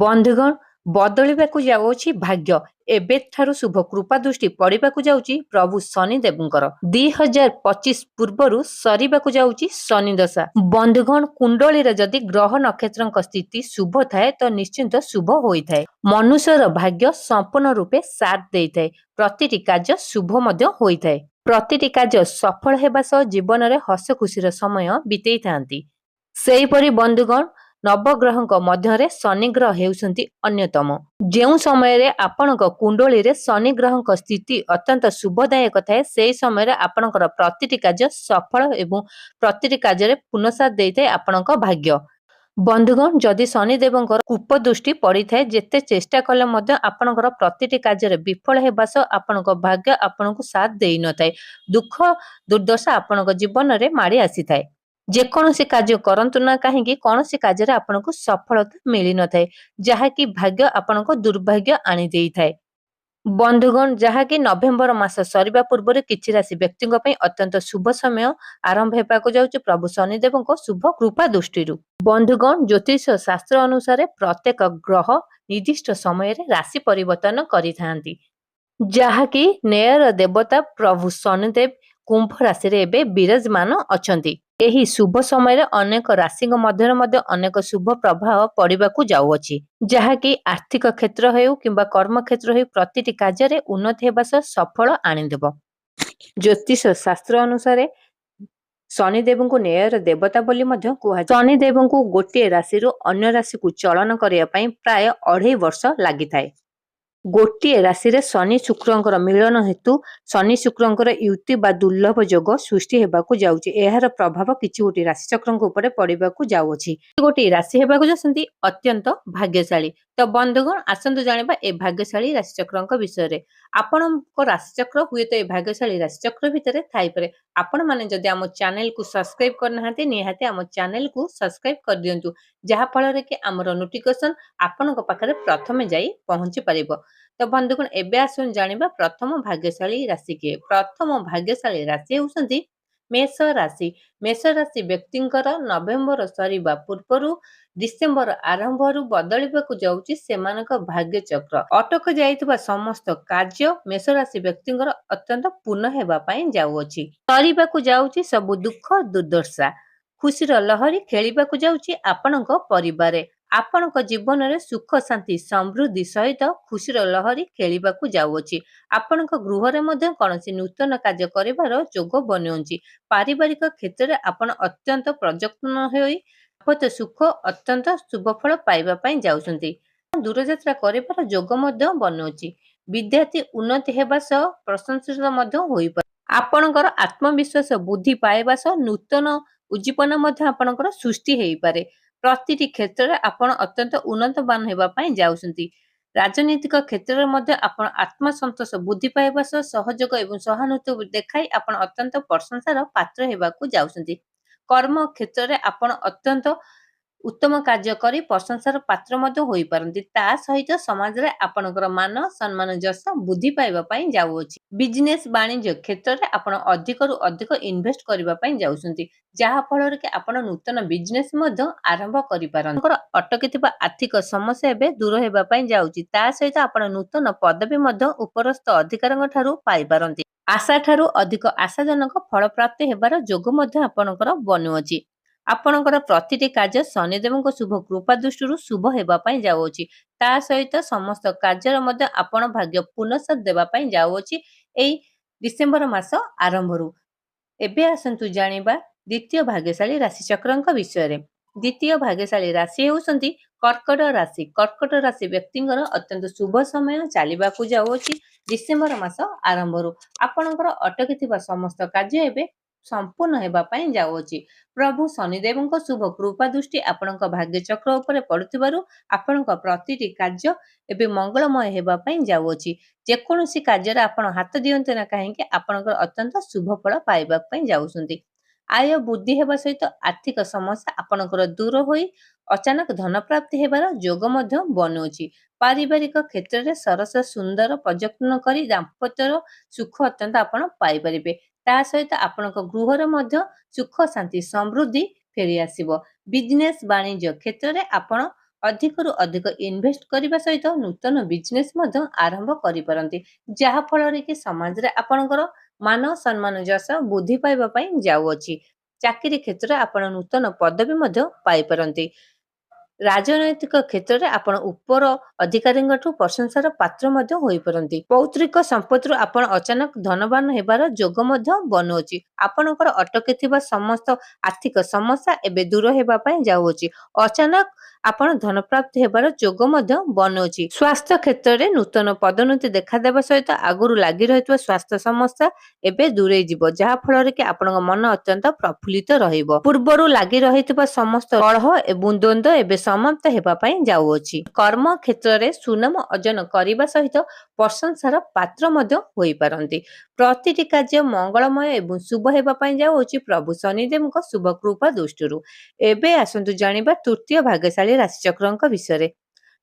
ବନ୍ଧୁଗଣ, ବଦଳିବାକୁ ଯାଉଛି ଭାଗ୍ୟ। ଏବେଠାରୁ ଶୁଭ କୃପା ଦୃଷ୍ଟି ପଡ଼ିବାକୁ ଯାଉଛି ପ୍ରଭୁ ଶନିଦେବଙ୍କର। 2025 ପୂର୍ବରୁ ସରିବାକୁ ଯାଉଛି ଶନି ଦଶା। ବନ୍ଧୁଗଣ, କୁଣ୍ଡଳୀରେ ଯଦି ଗ୍ରହ ନକ୍ଷତ୍ରଙ୍କ ସ୍ଥିତି ଶୁଭ ଥାଏ ତ ନିଶ୍ଚିନ୍ତ ଶୁଭ ହୋଇଥାଏ। ମନୁଷ୍ୟର ଭାଗ୍ୟ ସମ୍ପୂର୍ଣ୍ଣ ରୂପେ ସାଥ ଦେଇଥାଏ। ପ୍ରତିଟି କାର୍ଯ୍ୟ ଶୁଭ ମଧ୍ୟ ହୋଇଥାଏ। ପ୍ରତିଟି କାର୍ଯ୍ୟ ସଫଳ ହେବା ସହ ଜୀବନରେ ହସ ଖୁସିର ସମୟ ବିତେଇଥାନ୍ତି। ସେହିପରି ବନ୍ଧୁଗଣ, ନବଗ୍ରହଙ୍କ ମଧ୍ୟରେ ଶନି ଗ୍ରହ ହେଉଛନ୍ତି ଅନ୍ୟତମ। ଯେଉଁ ସମୟରେ ଆପଣଙ୍କ କୁଣ୍ଡଳୀରେ ଶନି ଗ୍ରହଙ୍କ ସ୍ଥିତି ଅତ୍ୟନ୍ତ ଶୁଭଦାୟକ ଥାଏ, ସେହି ସମୟରେ ଆପଣଙ୍କର ପ୍ରତିଟି କାର୍ଯ୍ୟ ସଫଳ ଏବଂ ପ୍ରତିଟି କାର୍ଯ୍ୟରେ ପୁନଃସାଥ ଦେଇଥାଏ ଆପଣଙ୍କ ଭାଗ୍ୟ। ବନ୍ଧୁଗଣ, ଯଦି ଶନିଦେବଙ୍କର କୂପ ଦୃଷ୍ଟି ପଡ଼ିଥାଏ, ଯେତେ ଚେଷ୍ଟା କଲେ ମଧ୍ୟ ଆପଣଙ୍କର ପ୍ରତିଟି କାର୍ଯ୍ୟରେ ବିଫଳ ହେବା ସହ ଆପଣଙ୍କ ଭାଗ୍ୟ ଆପଣଙ୍କୁ ସାଥ ଦେଇନଥାଏ। ଦୁଃଖ ଦୁର୍ଦ୍ଦଶା ଆପଣଙ୍କ ଜୀବନରେ ମାଡ଼ି ଆସିଥାଏ। ଯେକୌଣସି କାର୍ଯ୍ୟ କରନ୍ତୁ ନା କାହିଁକି, କୌଣସି କାର୍ଯ୍ୟରେ ଆପଣଙ୍କୁ ସଫଳତା ମିଳିନଥାଏ, ଯାହାକି ଭାଗ୍ୟ ଆପଣଙ୍କ ଦୁର୍ଭାଗ୍ୟ ଆଣିଦେଇଥାଏ। ବନ୍ଧୁଗଣ, ଯାହାକି ନଭେମ୍ବର ମାସ ସରିବା ପୂର୍ବରୁ କିଛି ରାଶି ବ୍ୟକ୍ତିଙ୍କ ପାଇଁ ଅତ୍ୟନ୍ତ ଶୁଭ ସମୟ ଆରମ୍ଭ ହେବାକୁ ଯାଉଛି ପ୍ରଭୁ ଶନିଦେବଙ୍କ ଶୁଭ କୃପା ଦୃଷ୍ଟିରୁ। ବନ୍ଧୁଗଣ, ଜ୍ୟୋତିଷ ଶାସ୍ତ୍ର ଅନୁସାରେ ପ୍ରତ୍ୟେକ ଗ୍ରହ ନିର୍ଦ୍ଦିଷ୍ଟ ସମୟରେ ରାଶି ପରିବର୍ତ୍ତନ କରିଥାନ୍ତି, ଯାହାକି ନ୍ୟାୟର ଦେବତା ପ୍ରଭୁ ଶନିଦେବ କୁମ୍ଭ ରାଶିରେ ଏବେ ବିରାଜମାନ ଅଛନ୍ତି। ଏହି ଶୁଭ ସମୟରେ ଅନେକ ରାଶିଙ୍କ ମଧ୍ୟରେ ମଧ୍ୟ ଅନେକ ଶୁଭ ପ୍ରଭାବ ପଡ଼ିବାକୁ ଯାଉଅଛି, ଯାହାକି ଆର୍ଥିକ କ୍ଷେତ୍ର ହେଉ କିମ୍ବା କର୍ମକ୍ଷେତ୍ର ହେଉ ପ୍ରତିଟି କାର୍ଯ୍ୟରେ ଉନ୍ନତି ହେବା ସହ ସଫଳ ଆଣିଦେବ। ଜ୍ୟୋତିଷ ଶାସ୍ତ୍ର ଅନୁସାରେ ଶନିଦେବଙ୍କୁ ନ୍ୟାୟର ଦେବତା ବୋଲି ମଧ୍ୟ କୁହାଯାଏ। ଶନିଦେବଙ୍କୁ ଗୋଟିଏ ରାଶିରୁ ଅନ୍ୟ ରାଶିକୁ ଚଳନ କରିବା ପାଇଁ ପ୍ରାୟ 2.5 ବର୍ଷ ଲାଗିଥାଏ। ଗୋଟିଏ ରାଶିରେ ଶନି ଶୁକ୍ରଙ୍କର ମିଳନ ହେତୁ ଶନି ଶୁକ୍ରଙ୍କର ୟୁତି ବା ଦୁର୍ଲଭ ଯୋଗ ସୃଷ୍ଟି ହେବାକୁ ଯାଉଛି। ଏହାର ପ୍ରଭାବ କିଛି ଗୋଟିଏ ରାଶିଚକ୍ରଙ୍କ ଉପରେ ପଡ଼ିବାକୁ ଯାଉଅଛି। ଗୋଟିଏ ରାଶି ହେବାକୁ ଯାଉଛନ୍ତି ଅତ୍ୟନ୍ତ ଭାଗ୍ୟଶାଳୀ। ତ ବନ୍ଧୁଗଣ, ଆସନ୍ତୁ ଜାଣିବା ଏ ଭାଗ୍ୟଶାଳୀ ରାଶିଚକ୍ରଙ୍କ ବିଷୟରେ। ଆପଣଙ୍କ ରାଶିଚକ୍ର ହୁଏତ ଏ ଭାଗ୍ୟଶାଳୀ ରାଶିଚକ୍ର ଭିତରେ ଥାଇପାରେ। ଆପଣମାନେ ଯଦି ଆମ ଚ୍ୟାନେଲକୁ ସବସ୍କ୍ରାଇବ କରିନାହାନ୍ତି, ନିହାତି ଆମ ଚ୍ୟାନେଲକୁ ସବସ୍କ୍ରାଇବ କରିଦିଅନ୍ତୁ, ଯାହାଫଳରେ କି ଆମର ନୋଟିଫିକେସନ ଆପଣଙ୍କ ପାଖରେ ପ୍ରଥମେ ଯାଇ ପହଞ୍ଚି ପାରିବ। ତ ବନ୍ଧୁଗଣ, ଏବେ ଆସନ୍ତୁ ଜାଣିବା ପ୍ରଥମ ଭାଗ୍ୟଶାଳୀ ରାଶି କିଏ। ପ୍ରଥମ ଭାଗ୍ୟଶାଳୀ ରାଶି ହେଉଛନ୍ତି ମେଷ ରାଶି। ମେଷ ରାଶି ବ୍ୟକ୍ତିଙ୍କର ନଭେମ୍ବର ସରିବା ପୂର୍ବରୁ ଡିସେମ୍ବର ଆରମ୍ଭରୁ ବଦଳିବାକୁ ଯାଉଛି ସେମାନଙ୍କ ଭାଗ୍ୟଚକ୍ର। ଅଟକ ଯାଇଥିବା ସମସ୍ତ କାର୍ଯ୍ୟ ମେଷ ରାଶି ବ୍ୟକ୍ତିଙ୍କର ଅତ୍ୟନ୍ତ ପୂର୍ଣ୍ଣ ହେବା ପାଇଁ ଯାଉଅଛି। ସରିବାକୁ ଯାଉଛି ସବୁ ଦୁଃଖ ଦୁର୍ଦ୍ଦଶା। ଖୁସିର ଲହରୀ ଖେଳିବାକୁ ଯାଉଛି ଆପଣଙ୍କ ପରିବାରରେ। ଆପଣଙ୍କ ଜୀବନରେ ସୁଖ ଶାନ୍ତି ସମୃଦ୍ଧି ସହିତ ଖୁସିର ଲହରୀ ଖେଳିବାକୁ ଯାଉଅଛି। ଆପଣଙ୍କ ଗୃହରେ ମଧ୍ୟ କୌଣସି ନୂତନ କାର୍ଯ୍ୟ କରିବାର ଯୋଗ ବନୁଅଛି। ପାରିବାରିକ କ୍ଷେତ୍ରରେ ଆପଣ ଅତ୍ୟନ୍ତ ପ୍ରଯତ୍ନ ହୋଇ ଦାମ୍ପତ୍ୟ ସୁଖ ଅତ୍ୟନ୍ତ ଶୁଭଫଳ ପାଇବା ପାଇଁ ଯାଉଛନ୍ତି। ଦୂରଯାତ୍ରା କରିବାର ଯୋଗ ମଧ୍ୟ ବନୁଅଛି। ବିଦ୍ୟାର୍ଥୀ ଉନ୍ନତି ହେବା ସହ ପ୍ରଶଂସିତ ମଧ୍ୟ ହୋଇପାରେ। ଆପଣଙ୍କର ଆତ୍ମବିଶ୍ୱାସ ବୃଦ୍ଧି ପାଇବା ସହ ନୂତନ ଉଦ୍ଦୀପନା ମଧ୍ୟ ଆପଣଙ୍କର ସୃଷ୍ଟି ହେଇପାରେ। ପ୍ରତିଟି କ୍ଷେତ୍ରରେ ଆପଣ ଅତ୍ୟନ୍ତ ଉନ୍ନତମାନ ହେବା ପାଇଁ ଯାଉଛନ୍ତି। ରାଜନୈତିକ କ୍ଷେତ୍ରରେ ମଧ୍ୟ ଆପଣ ଆତ୍ମସନ୍ତୋଷ ବୃଦ୍ଧି ପାଇବା ସହ ସହଯୋଗ ଏବଂ ସହାନୁଭୂତି ଦେଖାଇ ଆପଣ ଅତ୍ୟନ୍ତ ପ୍ରଶଂସାର ପାତ୍ର ହେବାକୁ ଯାଉଛନ୍ତି। କର୍ମ କ୍ଷେତ୍ରରେ ଆପଣ ଅତ୍ୟନ୍ତ ଉତ୍ତମ କାର୍ଯ୍ୟ କରି ପ୍ରଶଂସାର ପାତ୍ର ମଧ୍ୟ ହୋଇପାରନ୍ତି। ତା ସହିତ ସମାଜରେ ଆପଣଙ୍କର ମାନ ସମ୍ମାନ ଯଶ ବୃଦ୍ଧି ପାଇବା ପାଇଁ ଯାଉଅଛି। ବିଜନେସ ବାଣିଜ୍ୟ କ୍ଷେତ୍ରରେ ଆପଣ ଅଧିକରୁ ଅଧିକ ଇନଭେଷ୍ଟ କରିବା ପାଇଁ ଯାଉଛନ୍ତି, ଯାହା ଫଳରେ କି ଆପଣ ନୂତନ ବିଜନେସ ମଧ୍ୟ ଆରମ୍ଭ କରିପାରନ୍ତି। ଆପଣଙ୍କର ଅଟକିଥିବା ଆର୍ଥିକ ସମସ୍ୟା ଏବେ ଦୂର ହେବା ପାଇଁ ଯାଉଛି। ତା ସହିତ ଆପଣ ନୂତନ ପଦବୀ ମଧ୍ୟ ଉପରସ୍ଥ ଅଧିକାରୀଙ୍କ ଠାରୁ ପାଇପାରନ୍ତି। ଆଶା ଠାରୁ ଅଧିକ ଆଶାଜନକ ଫଳ ପ୍ରାପ୍ତି ହେବାର ଯୋଗ ମଧ୍ୟ ଆପଣଙ୍କର ବନୁଅଛି। ଆପଣଙ୍କର ପ୍ରତିଟି କାର୍ଯ୍ୟ ଶନିଦେବଙ୍କ ଶୁଭ କୃପା ଦୃଷ୍ଟିରୁ ଶୁଭ ହେବା ପାଇଁ ଯାଉଅଛି। ତା ସହିତ ସମସ୍ତ କାର୍ଯ୍ୟରେ ମଧ୍ୟ ଆପଣ ଭାଗ୍ୟ ପୁନଃସାଥ ଦେବା ପାଇଁ ଯାଉଅଛି ଏଇ ଡିସେମ୍ବର ମାସ ଆରମ୍ଭରୁ। ଏବେ ଆସନ୍ତୁ ଜାଣିବା ଦ୍ୱିତୀୟ ଭାଗ୍ୟଶାଳୀ ରାଶିଚକ୍ରଙ୍କ ବିଷୟରେ। ଦ୍ୱିତୀୟ ଭାଗ୍ୟଶାଳୀ ରାଶି ହେଉଛନ୍ତି କର୍କଟ ରାଶି। କର୍କଟ ରାଶି ବ୍ୟକ୍ତିଙ୍କର ଅତ୍ୟନ୍ତ ଶୁଭ ସମୟ ଚାଲିବାକୁ ଯାଉଅଛି ଡିସେମ୍ବର ମାସ ଆରମ୍ଭରୁ। ଆପଣଙ୍କର ଅଟକିଥିବା ସମସ୍ତ କାର୍ଯ୍ୟ ଏବେ ସମ୍ପୂର୍ଣ୍ଣ ହେବା ପାଇଁ ଯାଉଅଛି। ପ୍ରଭୁ ଶନିଦେବଙ୍କ ଶୁଭ କୃପା ଦୃଷ୍ଟି ଆପଣଙ୍କ ଭାଗ୍ୟଚକ୍ର ଉପରେ ପଡୁଥିବାରୁ ଆପଣଙ୍କ ପ୍ରତିଟି କାର୍ଯ୍ୟ ଏବେ ମଙ୍ଗଳମୟ ହେବା ପାଇଁ ଯାଉଅଛି। ଯେକୌଣସି କାର୍ଯ୍ୟରେ ଆପଣ ହାତ ଦିଅନ୍ତୁ ନା କାହିଁକି, ଆପଣଙ୍କର ଅତ୍ୟନ୍ତ ଶୁଭ ଫଳ ପାଇବା ପାଇଁ ଯାଉଛନ୍ତି। ଆୟ ବୃଦ୍ଧି ହେବା ସହିତ ଆର୍ଥିକ ସମସ୍ୟା ଆପଣଙ୍କର ଦୂର ହୋଇ ଅଚାନକ ଧନ ପ୍ରାପ୍ତି ହେବାର ଯୋଗ ମଧ୍ୟ ବନୁଅଛି। ପାରିବାରିକ କ୍ଷେତ୍ରରେ ସରସ ସୁନ୍ଦର ପ୍ରଯତ୍ନ କରି ଦାମ୍ପତ୍ୟର ସୁଖ ଅତ୍ୟନ୍ତ ଆପଣ ପାଇପାରିବେ। ତା ସହିତ ଆପଣଙ୍କ ଗୃହରେ ମଧ୍ୟ ସୁଖ ଶାନ୍ତି ସମୃଦ୍ଧି ଫେରି ଆସିବ। ବିଜନେସ ବାଣିଜ୍ୟ କ୍ଷେତ୍ରରେ ଆପଣ ଅଧିକରୁ ଅଧିକ ଇନଭେଷ୍ଟ କରିବା ସହିତ ନୂତନ ବିଜନେସ୍ ମଧ୍ୟ ଆରମ୍ଭ କରିପାରନ୍ତି, ଯାହା ଫଳରେ କି ସମାଜରେ ଆପଣଙ୍କର ମାନ ସମ୍ମାନ ଯଶ ବୃଦ୍ଧି ପାଇବା ପାଇଁ ଯାଉଅଛି। ଚାକିରି କ୍ଷେତ୍ରରେ ଆପଣ ନୂତନ ପଦବୀ ମଧ୍ୟ ପାଇପାରନ୍ତି। ରାଜନୈତିକ କ୍ଷେତ୍ରରେ ଆପଣ ଉପର ଅଧିକାରୀଙ୍କଠୁ ପ୍ରଶଂସାର ପାତ୍ର ମଧ୍ୟ ହୋଇପାରନ୍ତି। ପୌତ୍ରିକ ସମ୍ପତ୍ତିରୁ ଆପଣ ଅଚାନକ ଧନବାନ ହେବାର ଯୋଗ ମଧ୍ୟ ବନୁଅଛି। ଆପଣଙ୍କର ଅଟକିଥିବା ସମସ୍ତ ଆର୍ଥିକ ସମସ୍ୟା ଏବେ ଦୂର ହେବା ପାଇଁ ଯାଉଅଛି। ଅଚାନକ ଆପଣ ଧନପ୍ରାପ୍ତି ହେବାର ଯୋଗ ମଧ୍ୟ ବନୁଅଛି। ସ୍ୱାସ୍ଥ୍ୟ କ୍ଷେତ୍ରରେ ନୂତନ ପଦୋନ୍ନତି ଦେଖାଦେବା ସହିତ ଆଗରୁ ଲାଗି ରହିଥିବା ସ୍ୱାସ୍ଥ୍ୟ ସମସ୍ୟା ଏବେ ଦୂରେଇ ଯିବ, ଯାହା ଫଳରେ କି ଆପଣଙ୍କ ମନ ଅତ୍ୟନ୍ତ ପ୍ରଫୁଲ୍ଲିତ ରହିବ। ପୂର୍ବରୁ ଲାଗି ରହିଥିବା ସମସ୍ତ କଳହ ଏବଂ ଦ୍ୱନ୍ଦ୍ୱ ଏବେ ସମାପ୍ତ ହେବା ପାଇଁ ଯାଉଅଛି। କର୍ମ କ୍ଷେତ୍ରରେ ସୁନାମ ଅର୍ଜନ କରିବା ସହିତ ପ୍ରଶଂସାର ପାତ୍ର ମଧ୍ୟ ହୋଇପାରନ୍ତି। ପ୍ରତିଟି କାର୍ଯ୍ୟ ମଙ୍ଗଳମୟ ଏବଂ ଶୁଭ ହେବା ପାଇଁ ଯାଉଅଛି ପ୍ରଭୁ ଶନିଦେବଙ୍କ ଶୁଭ କୃପା ଦୃଷ୍ଟିରୁ। ଏବେ ଆସନ୍ତୁ ଜାଣିବା ତୃତୀୟ ଭାଗ୍ୟଶାଳୀ ରାଶିଚକ୍ରଙ୍କ ବିଷୟରେ।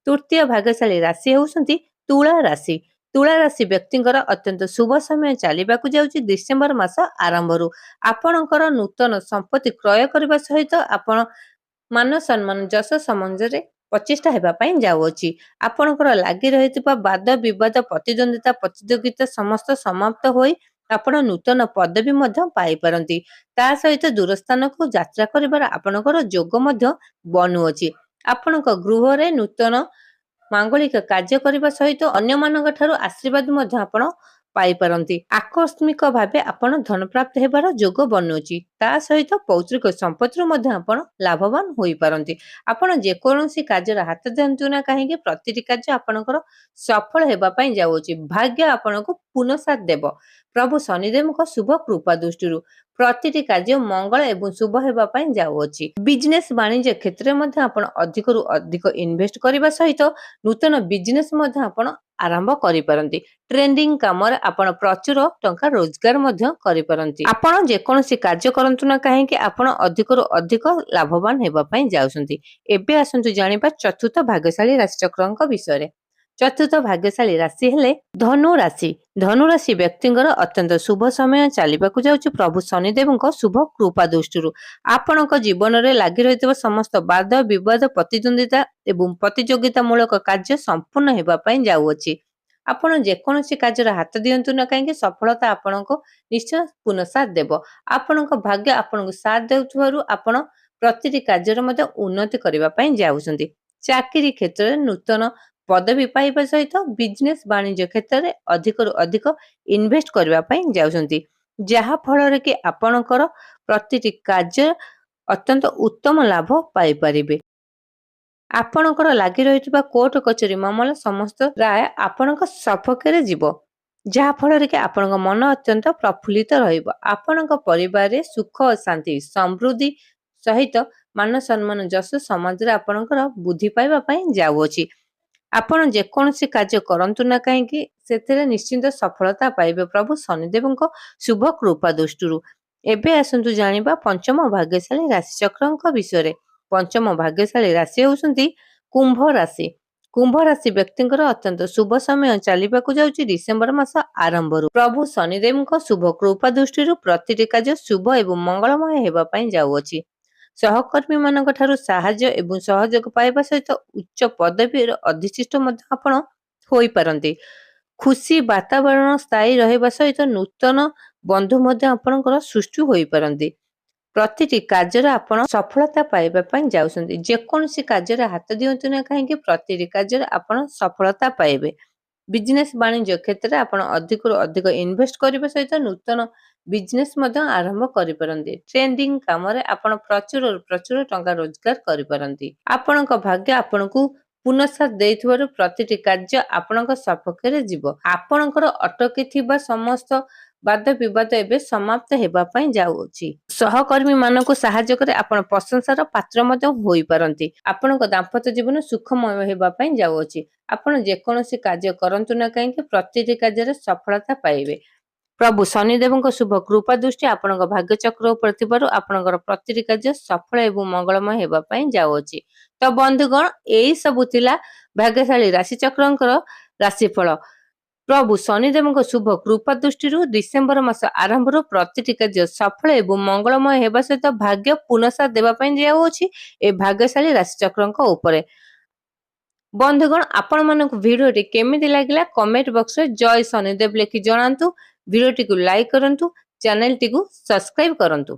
ତୃତୀୟ ଭାଗ୍ୟଶାଳୀ ରାଶି ହେଉଛନ୍ତି ତୁଳା ରାଶି। ତୁଳା ରାଶି ବ୍ୟକ୍ତିଙ୍କର ଅତ୍ୟନ୍ତ ଶୁଭ ସମୟ ଚାଲିବାକୁ ଯାଉଛି ଡିସେମ୍ବର ମାସ ଆରମ୍ଭରୁ। ଆପଣଙ୍କର ନୂତନ ସମ୍ପତ୍ତି କ୍ରୟ କରିବା ସହିତ ଆପଣ ମାନ ସମ୍ମାନ ଯଶ ସମାଜରେ ପ୍ରଚେଷ୍ଟା ହେବା ପାଇଁ ଯାଉଅଛି। ଆପଣଙ୍କର ଲାଗି ରହିଥିବା ବାଦ ବିବାଦ ପ୍ରତିଦ୍ୱନ୍ଦିତା ପ୍ରତିଯୋଗିତା ସମସ୍ତ ସମାପ୍ତ ହୋଇ ଆପଣ ନୂତନ ପଦବୀ ମଧ୍ୟ ପାଇପାରନ୍ତି। ତା ସହିତ ଦୂର ସ୍ଥାନକୁ ଯାତ୍ରା କରିବାର ଆପଣଙ୍କର ଯୋଗ ମଧ୍ୟ ବନୁଅଛି। ଆପଣଙ୍କ ଗୃହରେ ନୂତନ ମାଙ୍ଗଳିକ କାର୍ଯ୍ୟ କରିବା ସହିତ ଅନ୍ୟମାନଙ୍କ ଠାରୁ ଆଶୀର୍ବାଦ ମଧ୍ୟ ଆପଣ ପାଇପାରନ୍ତି। ଆକସ୍ମିକ ଭାବେ ଆପଣ ଧନପ୍ରାପ୍ତ ହେବାର ଯୋଗ ବନୁଅଛି। ତା ସହିତ ପୌତ୍ରିକ ସମ୍ପତ୍ତିରୁ ମଧ୍ୟ ଆପଣ ଲାଭବାନ ହୋଇପାରନ୍ତି। ଆପଣ ଯେକୌଣସି କାର୍ଯ୍ୟରେ ହାତ ଦିଅନ୍ତୁ ନା କାହିଁକି ପ୍ରତିଟି କାର୍ଯ୍ୟ ଆପଣଙ୍କର ସଫଳ ହେବା ପାଇଁ ଯାଉଅଛି। ଭାଗ୍ୟ ଆପଣଙ୍କୁ ପୁନଃସାଥ ଦେବ ପ୍ରଭୁ ଶନିଦେବଙ୍କ ଶୁଭ କୃପା ଦୃଷ୍ଟିରୁ। ପ୍ରତିଟି କାର୍ଯ୍ୟ ମଙ୍ଗଳ ଏବଂ ଶୁଭ ହେବା ପାଇଁ ଯାଉଅଛି। ବିଜନେସ୍ ବାଣିଜ୍ୟ କ୍ଷେତ୍ରରେ ମଧ୍ୟ ଆପଣ ଅଧିକରୁ ଅଧିକ ଇନଭେଷ୍ଟ କରିବା ସହିତ ନୂତନ ବିଜନେସ୍ ମଧ୍ୟ ଆପଣ ଆରମ୍ଭ କରିପାରନ୍ତି। ଟ୍ରେଣ୍ଡିଂ କାମରେ ଆପଣ ପ୍ରଚୁର ଟଙ୍କା ରୋଜଗାର ମଧ୍ୟ କରିପାରନ୍ତି। ଆପଣ ଯେକୌଣସି କାର୍ଯ୍ୟ କରନ୍ତୁ ନା କାହିଁକି ଆପଣ ଅଧିକରୁ ଅଧିକ ଲାଭବାନ ହେବା ପାଇଁ ଯାଉଛନ୍ତି। ଏବେ ଆସନ୍ତୁ ଜାଣିବା ଚତୁର୍ଥ ଭାଗ୍ୟଶାଳୀ ରାଶିଚକ୍ରଙ୍କ ବିଷୟରେ। ଚତୁର୍ଥ ଭାଗ୍ୟଶାଳୀ ରାଶି ହେଲେ ଧନୁ ରାଶି। ଧନୁ ରାଶି ବ୍ୟକ୍ତିଙ୍କର ଅତ୍ୟନ୍ତ ଶୁଭ ସମୟ ଚାଲିବାକୁ ଯାଉଛି ପ୍ରଭୁ ଶନିଦେବଙ୍କ ଶୁଭ କୃପା ଦୃଷ୍ଟିରୁ। ଆପଣଙ୍କ ଜୀବନରେ ଲାଗି ରହିଥିବା ସମସ୍ତ ବାଦ ବିବାଦ ପ୍ରତିଦ୍ୱନ୍ଦିତା ଏବଂ ପ୍ରତିଯୋଗିତାମୂଳକ କାର୍ଯ୍ୟ ସମ୍ପୂର୍ଣ୍ଣ ହେବା ପାଇଁ ଯାଉଅଛି। ଆପଣ ଯେକୌଣସି କାର୍ଯ୍ୟରେ ହାତ ଦିଅନ୍ତୁ ନା କାହିଁକି ସଫଳତା ଆପଣଙ୍କୁ ନିଶ୍ଚୟ ପୁନଃସାଥ ଦେବ। ଆପଣଙ୍କ ଭାଗ୍ୟ ଆପଣଙ୍କୁ ସାଥ ଦେଉଥିବାରୁ ଆପଣ ପ୍ରତିଟି କାର୍ଯ୍ୟରେ ମଧ୍ୟ ଉନ୍ନତି କରିବା ପାଇଁ ଯାଉଛନ୍ତି। ଚାକିରି କ୍ଷେତ୍ରରେ ନୂତନ ପଦବୀ ପାଇବା ସହିତ ବିଜନେସ୍ ବାଣିଜ୍ୟ କ୍ଷେତ୍ରରେ ଅଧିକରୁ ଅଧିକ ଇନଭେଷ୍ଟ କରିବା ପାଇଁ ଯାଉଛନ୍ତି, ଯାହା ଫଳରେ କି ଆପଣଙ୍କର ପ୍ରତିଟି କାର୍ଯ୍ୟ ଅତ୍ୟନ୍ତ ଉତ୍ତମ ଲାଭ ପାଇପାରିବେ। ଆପଣଙ୍କର ଲାଗି ରହିଥିବା କୋର୍ଟ କଚେରୀ ମାମଲା ସମସ୍ତ ରାୟ ଆପଣଙ୍କ ସପକ୍ଷରେ ଯିବ, ଯାହା ଫଳରେ କି ଆପଣଙ୍କ ମନ ଅତ୍ୟନ୍ତ ପ୍ରଫୁଲ୍ଲିତ ରହିବ। ଆପଣଙ୍କ ପରିବାରରେ ସୁଖ ଶାନ୍ତି ସମୃଦ୍ଧି ସହିତ ମାନ ସମ୍ମାନ ଯଶ ସମାଜରେ ଆପଣଙ୍କର ବୃଦ୍ଧି ପାଇବା ପାଇଁ ଯାଉଅଛି। ଆପଣ ଯେକୌଣସି କାର୍ଯ୍ୟ କରନ୍ତୁ ନା କାହିଁକି ସେଥିରେ ନିଶ୍ଚିନ୍ତ ସଫଳତା ପାଇବେ ପ୍ରଭୁ ଶନିଦେବଙ୍କ ଶୁଭ କୃପା ଦୃଷ୍ଟିରୁ। ଏବେ ଆସନ୍ତୁ ଜାଣିବା ପଞ୍ଚମ ଭାଗ୍ୟଶାଳୀ ରାଶିଚକ୍ରଙ୍କ ବିଷୟରେ। ପଞ୍ଚମ ଭାଗ୍ୟଶାଳୀ ରାଶି ହେଉଛନ୍ତି କୁମ୍ଭ ରାଶି। କୁମ୍ଭ ରାଶି ବ୍ୟକ୍ତିଙ୍କର ଅତ୍ୟନ୍ତ ଶୁଭ ସମୟ ଚାଲିବାକୁ ଯାଉଛି ଡିସେମ୍ବର ମାସ ଆରମ୍ଭରୁ। ପ୍ରଭୁ ଶନିଦେବଙ୍କ ଶୁଭ କୃପା ଦୃଷ୍ଟିରୁ ପ୍ରତିଟି କାର୍ଯ୍ୟ ଶୁଭ ଏବଂ ମଙ୍ଗଳମୟ ହେବା ପାଇଁ ଯାଉଅଛି। ସହକର୍ମୀ ମାନଙ୍କ ଠାରୁ ସାହାଯ୍ୟ ଏବଂ ସହଯୋଗ ପାଇବା ସହିତ ଉଚ୍ଚ ପଦବୀର ଅଧିଷ୍ଠିତ ମଧ୍ୟ ଆପଣ ହୋଇପାରନ୍ତି। ଖୁସି ବାତାବରଣ ସ୍ଥାୟୀ ରହିବା ସହିତ ନୂତନ ବନ୍ଧୁ ମଧ୍ୟ ଆପଣଙ୍କର ସୃଷ୍ଟି ହୋଇପାରନ୍ତି। ପ୍ରତିଟି କାର୍ଯ୍ୟରେ ଆପଣ ସଫଳତା ପାଇବା ପାଇଁ ଯାଉଛନ୍ତି। ଯେକୌଣସି କାର୍ଯ୍ୟରେ ହାତ ଦିଅନ୍ତୁ ନା କାହିଁକି ପ୍ରତିଟି କାର୍ଯ୍ୟରେ ଆପଣ ସଫଳତା ପାଇବେ। ବିଜନେସ୍ ବାଣିଜ୍ୟ କ୍ଷେତ୍ରରେ ଆପଣ ଅଧିକରୁ ଅଧିକ ଇନଭେଷ୍ଟ କରିବା ସହିତ ନୂତନ ବିଜନେସ୍ ମଧ୍ୟ ଆରମ୍ଭ କରିପାରନ୍ତି। ଟ୍ରେଣ୍ଡିଂ କାମରେ ଆପଣ ପ୍ରଚୁରରୁ ପ୍ରଚୁର ଟଙ୍କା ରୋଜଗାର କରିପାରନ୍ତି। ଆପଣଙ୍କ ଭାଗ୍ୟ ଆପଣଙ୍କୁ ପୁନଃସାଥ ଦେଇଥିବାରୁ ପ୍ରତିଟି କାର୍ଯ୍ୟ ଆପଣଙ୍କ ସପକ୍ଷରେ ଯିବ। ଆପଣଙ୍କର ଅଟକି ଥିବା ସମସ୍ତ ବାଦ ବିବାଦ ଏବେ ସମାପ୍ତ ହେବା ପାଇଁ ଯାଉଅଛି। ସହକର୍ମୀ ମାନଙ୍କୁ ସାହାଯ୍ୟ କରି ଆପଣ ପ୍ରଶଂସାର ପାତ୍ର ମଧ୍ୟ ହୋଇପାରନ୍ତି। ଆପଣଙ୍କ ଦାମ୍ପତ୍ୟ ଜୀବନ ସୁଖମୟ ହେବା ପାଇଁ ଯାଉଅଛି। ଆପଣ ଯେକୌଣସି କାର୍ଯ୍ୟ କରନ୍ତୁ ନା କାହିଁକି ପ୍ରତିଟି କାର୍ଯ୍ୟରେ ସଫଳତା ପାଇବେ। ପ୍ରଭୁ ଶନିଦେବଙ୍କ ଶୁଭ କୃପା ଦୃଷ୍ଟି ଆପଣଙ୍କ ଭାଗ୍ୟଚକ୍ର ଉପରେ ଥିବାରୁ ଆପଣଙ୍କର ପ୍ରତିଟି କାର୍ଯ୍ୟ ସଫଳ ଏବଂ ମଙ୍ଗଳମୟ ହେବା ପାଇଁ ଯାଉଅଛି। ତ ବନ୍ଧୁଗଣ, ଏଇ ସବୁ ଥିଲା ଭାଗ୍ୟଶାଳୀ ରାଶିଚକ୍ରଙ୍କର ରାଶିଫଳ। ପ୍ରଭୁ ଶନିଦେବଙ୍କ ଶୁଭ କୃପା ଦୃଷ୍ଟିରୁ ଡିସେମ୍ବର ମାସ ଆରମ୍ଭରୁ ପ୍ରତିଟି କାର୍ଯ୍ୟ ସଫଳ ଏବଂ ମଙ୍ଗଳମୟ ହେବା ସହିତ ଭାଗ୍ୟ ପୁନଃସାଥ ଦେବା ପାଇଁ ଯାଉଅଛି ଏ ଭାଗ୍ୟଶାଳୀ ରାଶିଚକ୍ରଙ୍କ ଉପରେ। ବନ୍ଧୁଗଣ ଆପଣମାନଙ୍କୁ ଭିଡିଓଟି କେମିତି ଲାଗିଲା କମେଣ୍ଟ ବକ୍ସରେ ଜୟ ଶନିଦେବ ଲେଖି ଜଣାନ୍ତୁ। ଭିଡିଓଟିକୁ ଲାଇକ୍ କରନ୍ତୁ, ଚ୍ୟାନେଲଟିକୁ ସବସ୍କ୍ରାଇବ କରନ୍ତୁ।